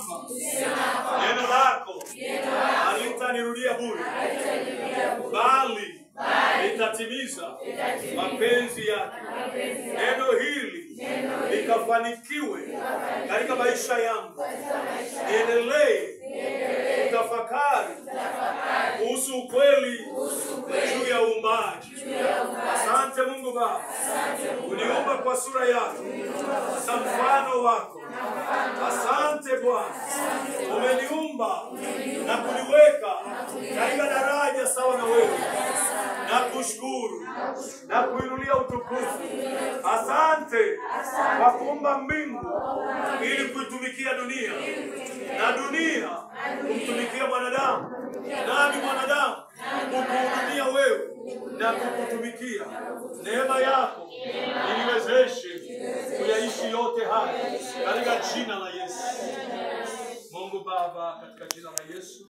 kwamba neno lako halitanirudia bure, bali litatimiza mapenzi yake. Neno hili likafanikiwe katika maisha yangu. Niendelee kutafakari kuhusu ukweli juu ya uumbaji. Asante Mungu Baba, uniumba kwa sura yako na mfano wako. Asante Bwana, umeniumba na kuniweka katika daraja sawa na wewe. Na kushukuru na kuinulia utukufu. Asante kwa kuumba mbingu ili kuitumikia dunia, na dunia kumtumikia mwanadamu, nami mwanadamu kukuhudumia wewe na kukutumikia. Neema yako iniwezeshe kuyaishi yote haya katika jina la Yesu. Mungu Baba, katika jina la Yesu.